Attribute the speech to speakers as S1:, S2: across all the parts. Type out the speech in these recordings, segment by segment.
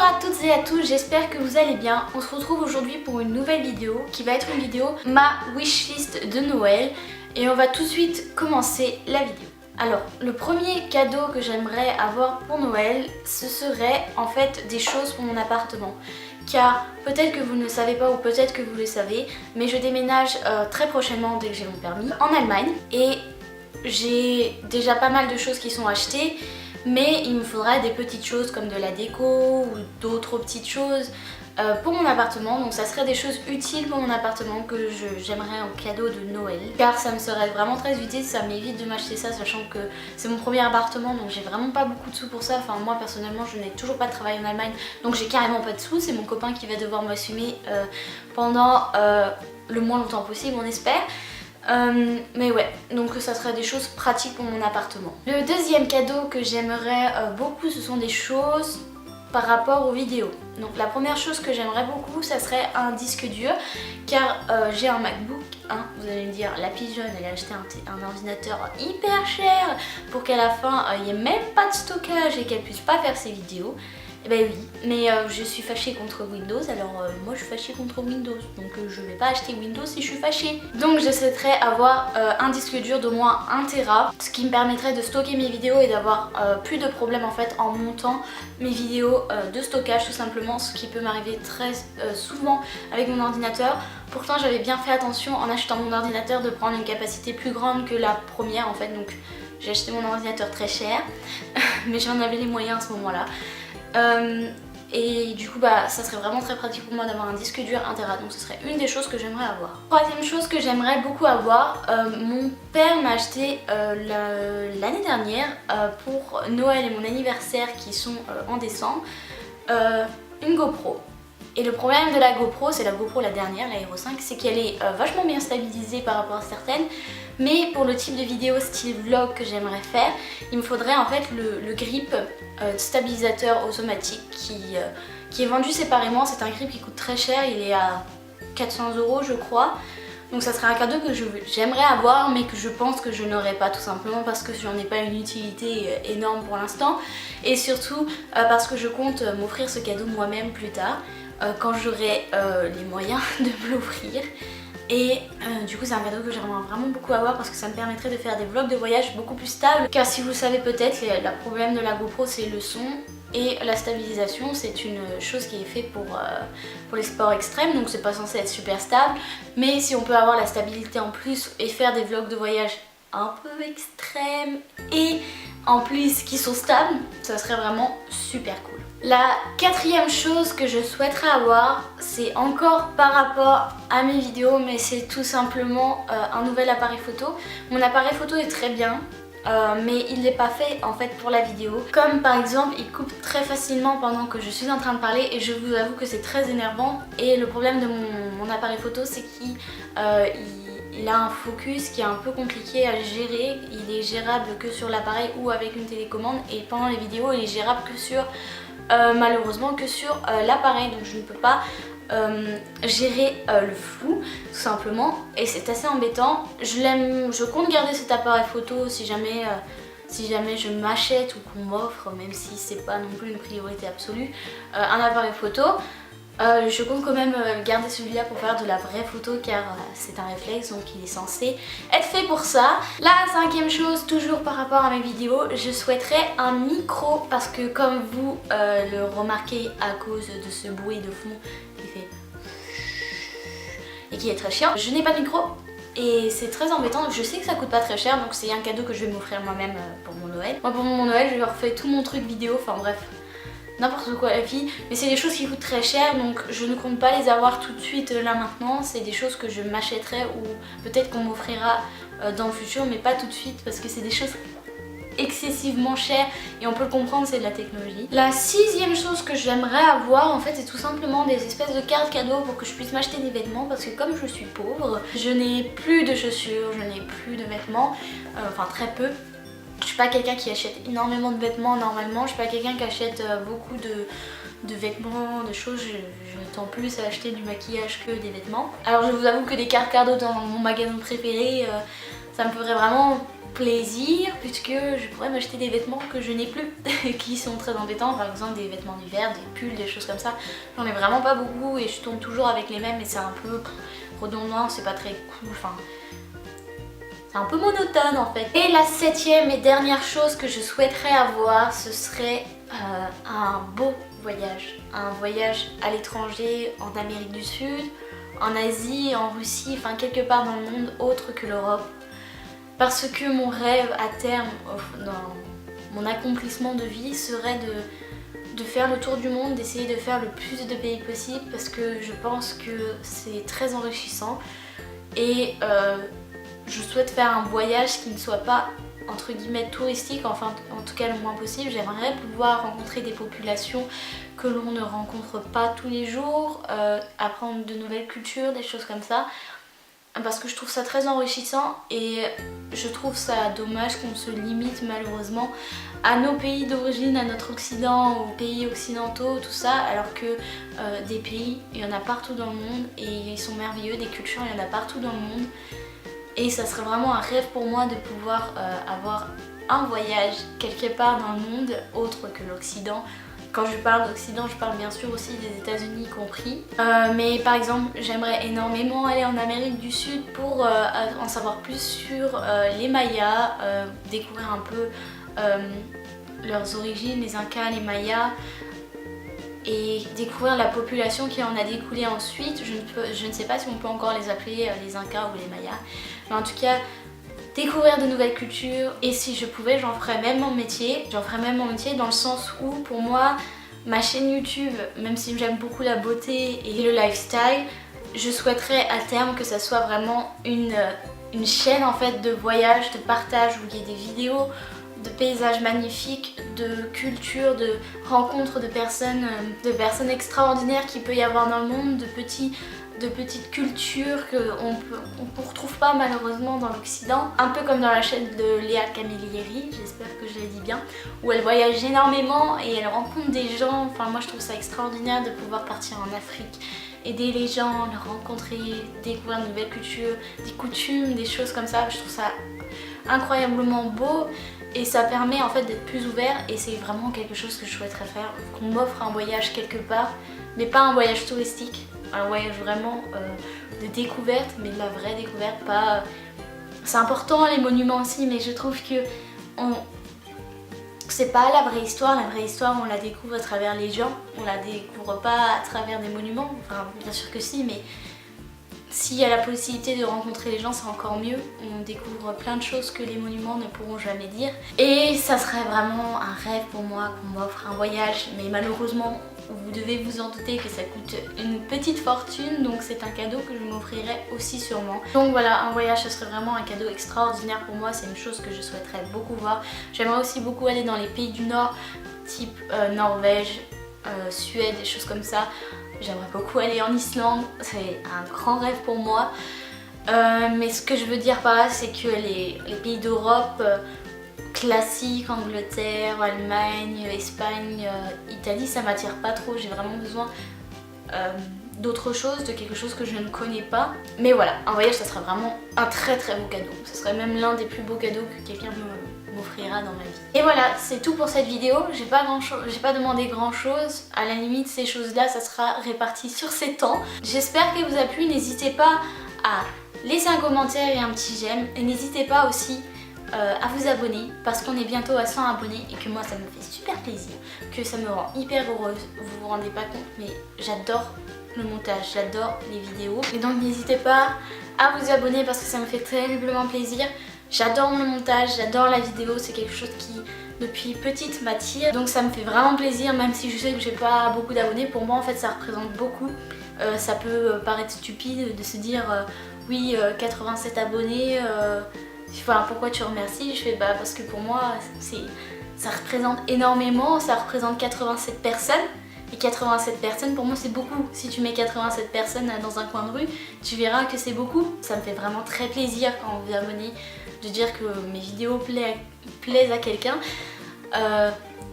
S1: Bonjour à toutes et à tous, j'espère que vous allez bien. On se retrouve aujourd'hui pour une nouvelle vidéo qui va être une vidéo ma wishlist de Noël et on va tout de suite commencer la vidéo. Alors, le premier cadeau que j'aimerais avoir pour Noël, ce serait en fait des choses pour mon appartement. Car peut-être que vous ne le savez pas ou peut-être que vous le savez, mais je déménage très prochainement dès que j'ai mon permis en Allemagne et j'ai déjà pas mal de choses qui sont achetées. Mais il me faudra des petites choses comme de la déco ou d'autres petites choses pour mon appartement. Donc ça serait des choses utiles pour mon appartement que j'aimerais en cadeau de Noël. Car ça me serait vraiment très utile, ça m'évite de m'acheter ça sachant que c'est mon premier appartement. Donc j'ai vraiment pas beaucoup de sous pour ça. Enfin moi personnellement je n'ai toujours pas de travail en Allemagne. Donc j'ai carrément pas de sous, c'est mon copain qui va devoir m'assumer pendant le moins longtemps possible on espère. Mais ouais, donc ça serait des choses pratiques pour mon appartement. Le deuxième cadeau que j'aimerais beaucoup, ce sont des choses par rapport aux vidéos. Donc la première chose que j'aimerais beaucoup, ça serait un disque dur, car j'ai un MacBook, hein, vous allez me dire, la pigeonne, elle a acheté un ordinateur hyper cher pour qu'à la fin, il n'y ait même pas de stockage et qu'elle puisse pas faire ses vidéos. Eh ben oui, mais je suis fâchée contre Windows, alors moi je suis fâchée contre Windows, donc je vais pas acheter Windows si je suis fâchée. Donc je souhaiterais avoir un disque dur d'au moins 1 Tera, ce qui me permettrait de stocker mes vidéos et d'avoir plus de problèmes en fait en montant mes vidéos de stockage tout simplement, ce qui peut m'arriver très souvent avec mon ordinateur. Pourtant j'avais bien fait attention en achetant mon ordinateur de prendre une capacité plus grande que la première en fait, donc j'ai acheté mon ordinateur très cher, mais j'en avais les moyens à ce moment-là. Et du coup bah ça serait vraiment très pratique pour moi d'avoir un disque dur 1 Tera, donc ce serait une des choses que j'aimerais avoir. Troisième chose que j'aimerais beaucoup avoir, mon père m'a acheté l'année dernière pour Noël et mon anniversaire qui sont en décembre, une GoPro. Et le problème de la GoPro, c'est la GoPro la dernière, la Hero 5, c'est qu'elle est vachement bien stabilisée par rapport à certaines. Mais pour le type de vidéo style vlog que j'aimerais faire, il me faudrait en fait le grip stabilisateur automatique qui est vendu séparément. C'est un grip qui coûte très cher, il est à 400 € je crois. Donc ça serait un cadeau que j'aimerais avoir mais que je pense que je n'aurai pas tout simplement parce que j'en ai pas une utilité énorme pour l'instant. Et surtout parce que je compte m'offrir ce cadeau moi-même plus tard quand j'aurai les moyens de me l'offrir. Et du coup c'est un cadeau que j'aimerais vraiment beaucoup avoir parce que ça me permettrait de faire des vlogs de voyage beaucoup plus stables. Car si vous le savez peut-être, le problème de la GoPro c'est le son et la stabilisation. C'est une chose qui est faite pour les sports extrêmes, donc c'est pas censé être super stable. Mais si on peut avoir la stabilité en plus et faire des vlogs de voyage un peu extrêmes et en plus qui sont stables, ça serait vraiment super cool. La quatrième chose que je souhaiterais avoir, c'est encore par rapport à mes vidéos, mais c'est tout simplement un nouvel appareil photo. Mon appareil photo est très bien, mais il n'est pas fait en fait pour la vidéo. Comme par exemple, il coupe très facilement pendant que je suis en train de parler et je vous avoue que c'est très énervant. Et le problème de mon appareil photo, c'est qu'il a un focus qui est un peu compliqué à gérer. Il est gérable que sur l'appareil ou avec une télécommande, et pendant les vidéos il est gérable que sur malheureusement que sur l'appareil, donc je ne peux pas gérer le flou tout simplement et c'est assez embêtant. Je compte garder cet appareil photo si jamais je m'achète ou qu'on m'offre, même si c'est pas non plus une priorité absolue, un appareil photo. Je compte quand même garder celui-là pour faire de la vraie photo car c'est un réflexe, donc il est censé être fait pour ça. La cinquième chose, toujours par rapport à mes vidéos, je souhaiterais un micro parce que comme vous le remarquez à cause de ce bruit de fond qui fait et qui est très chiant, je n'ai pas de micro et c'est très embêtant. Je sais que ça coûte pas très cher, donc c'est un cadeau que je vais m'offrir moi-même pour mon Noël. Moi pour mon Noël je vais refaire tout mon truc vidéo, enfin bref, n'importe quoi la fille, mais c'est des choses qui coûtent très cher, donc je ne compte pas les avoir tout de suite là maintenant. C'est des choses que je m'achèterai ou peut-être qu'on m'offrira dans le futur, mais pas tout de suite parce que c'est des choses excessivement chères et on peut le comprendre, c'est de la technologie. La sixième chose que j'aimerais avoir en fait, c'est tout simplement des espèces de cartes cadeaux pour que je puisse m'acheter des vêtements parce que comme je suis pauvre, je n'ai plus de chaussures, je n'ai plus de vêtements, enfin très peu. Je suis pas quelqu'un qui achète énormément de vêtements normalement, je suis pas quelqu'un qui achète beaucoup de vêtements, de choses, je tends plus à acheter du maquillage que des vêtements. Alors je vous avoue que des cartes cadeaux dans mon magasin préféré, ça me ferait vraiment plaisir puisque je pourrais m'acheter des vêtements que je n'ai plus qui sont très embêtants, par exemple des vêtements d'hiver, des pulls, des choses comme ça. J'en ai vraiment pas beaucoup et je tourne toujours avec les mêmes et c'est un peu redondant, c'est pas très cool, enfin c'est un peu monotone en fait. Et la 7e et dernière chose que je souhaiterais avoir, ce serait un beau voyage. Un voyage à l'étranger, en Amérique du Sud, en Asie, en Russie, enfin quelque part dans le monde autre que l'Europe. Parce que mon rêve à terme, dans mon accomplissement de vie, serait de faire le tour du monde, d'essayer de faire le plus de pays possible parce que je pense que c'est très enrichissant et je souhaite faire un voyage qui ne soit pas entre guillemets touristique, enfin en tout cas le moins possible. J'aimerais pouvoir rencontrer des populations que l'on ne rencontre pas tous les jours, apprendre de nouvelles cultures, des choses comme ça. Parce que je trouve ça très enrichissant et je trouve ça dommage qu'on se limite malheureusement à nos pays d'origine, à notre Occident, aux pays occidentaux, tout ça, alors que des pays, il y en a partout dans le monde et ils sont merveilleux, des cultures, il y en a partout dans le monde. Et ça serait vraiment un rêve pour moi de pouvoir avoir un voyage quelque part dans le monde autre que l'Occident. Quand je parle d'Occident, je parle bien sûr aussi des États-Unis compris. Mais par exemple, j'aimerais énormément aller en Amérique du Sud pour en savoir plus sur les Mayas, découvrir un peu leurs origines, les Incas, les Mayas, et découvrir la population qui en a découlé ensuite. Je ne sais pas si on peut encore les appeler les Incas ou les Mayas, mais en tout cas découvrir de nouvelles cultures. Et si je pouvais, j'en ferais même mon métier. J'en ferais même mon métier dans le sens où pour moi, ma chaîne YouTube, même si j'aime beaucoup la beauté et le lifestyle, je souhaiterais à terme que ça soit vraiment une chaîne en fait de voyage, de partage, où il y ait des vidéos de paysages magnifiques, de culture, de rencontres de personnes extraordinaires qu'il peut y avoir dans le monde, de petites cultures qu'on ne retrouve pas malheureusement dans l'Occident. Un peu comme dans la chaîne de Léa Camilleri, j'espère que je l'ai dit bien, où elle voyage énormément et elle rencontre des gens. Enfin moi je trouve ça extraordinaire de pouvoir partir en Afrique, aider les gens, les rencontrer, découvrir de nouvelles cultures, des coutumes, des choses comme ça. Je trouve ça incroyablement beau. Et ça permet en fait d'être plus ouvert et c'est vraiment quelque chose que je souhaiterais faire, qu'on m'offre un voyage quelque part, mais pas un voyage touristique, un voyage vraiment de découverte, mais de la vraie découverte, pas... C'est important les monuments aussi, mais je trouve que c'est pas la vraie histoire on la découvre à travers les gens, on la découvre pas à travers des monuments, enfin bien sûr que si, mais... S'il y a la possibilité de rencontrer les gens, c'est encore mieux. On découvre plein de choses que les monuments ne pourront jamais dire. Et ça serait vraiment un rêve pour moi qu'on m'offre un voyage. Mais malheureusement, vous devez vous en douter que ça coûte une petite fortune. Donc c'est un cadeau que je m'offrirai aussi sûrement. Donc voilà, un voyage, ce serait vraiment un cadeau extraordinaire pour moi. C'est une chose que je souhaiterais beaucoup voir. J'aimerais aussi beaucoup aller dans les pays du Nord, type Norvège, Suède, des choses comme ça. J'aimerais beaucoup aller en Islande, c'est un grand rêve pour moi. Mais ce que je veux dire par là, c'est que les pays d'Europe classiques, Angleterre, Allemagne, Espagne, Italie, ça m'attire pas trop. J'ai vraiment besoin d'autre chose, de quelque chose que je ne connais pas. Mais voilà, un voyage, ça serait vraiment un très très beau cadeau. Ce serait même l'un des plus beaux cadeaux que quelqu'un m'offrira dans ma vie. Et voilà, c'est tout pour cette vidéo. J'ai pas demandé grand chose. À la limite, ces choses là, ça sera réparti sur 7 ans. J'espère qu'elle vous a plu. N'hésitez pas à laisser un commentaire et un petit j'aime. Et n'hésitez pas aussi à vous abonner parce qu'on est bientôt à 100 abonnés et que moi ça me fait super plaisir, que ça me rend hyper heureuse. Vous vous rendez pas compte, mais j'adore le montage, j'adore les vidéos. Et donc n'hésitez pas à vous abonner parce que ça me fait terriblement plaisir. J'adore le montage, j'adore la vidéo, c'est quelque chose qui depuis petite m'attire. Donc ça me fait vraiment plaisir, même si je sais que j'ai pas beaucoup d'abonnés. Pour moi en fait ça représente beaucoup. Ça peut paraître stupide de se dire oui 87 abonnés, enfin, pourquoi tu remercies? Je fais bah parce que pour moi ça représente énormément, ça représente 87 personnes. Et 87 personnes, pour moi c'est beaucoup. Si tu mets 87 personnes dans un coin de rue, tu verras que c'est beaucoup. Ça me fait vraiment très plaisir quand vous vous abonnez, de dire que mes vidéos plaisent à quelqu'un.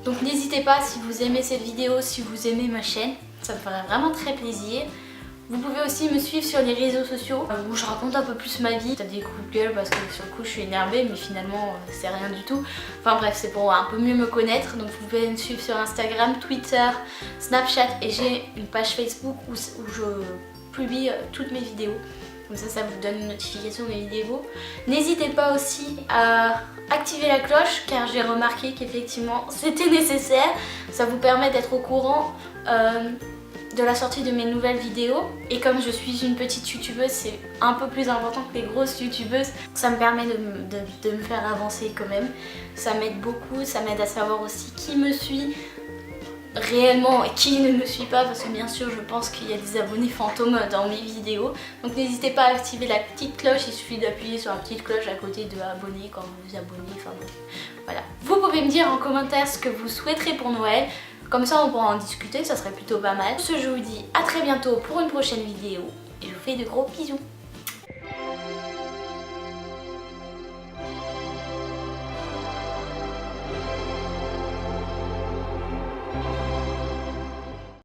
S1: Donc n'hésitez pas si vous aimez cette vidéo, si vous aimez ma chaîne, ça me ferait vraiment très plaisir. Vous pouvez aussi me suivre sur les réseaux sociaux où je raconte un peu plus ma vie. T'as des coups de gueule parce que sur le coup je suis énervée, mais finalement c'est rien du tout. Enfin bref, c'est pour un peu mieux me connaître. Donc vous pouvez me suivre sur Instagram, Twitter, Snapchat et j'ai une page Facebook où je publie toutes mes vidéos. Comme ça vous donne une notification de mes vidéos. N'hésitez pas aussi à activer la cloche car j'ai remarqué qu'effectivement c'était nécessaire. Ça vous permet d'être au courant de la sortie de mes nouvelles vidéos. Et comme je suis une petite youtubeuse, c'est un peu plus important que les grosses youtubeuses. Ça me permet de me faire avancer quand même. Ça m'aide beaucoup, ça m'aide à savoir aussi qui me suit réellement et qui ne me suit pas, parce que bien sûr je pense qu'il y a des abonnés fantômes dans mes vidéos. Donc n'hésitez pas à activer la petite cloche, il suffit d'appuyer sur la petite cloche à côté de abonner quand vous vous abonnez, enfin bref. Voilà. Vous pouvez me dire en commentaire ce que vous souhaiterez pour Noël, comme ça on pourra en discuter, ça serait plutôt pas mal. Sur ce, je vous dis à très bientôt pour une prochaine vidéo et je vous fais de gros bisous.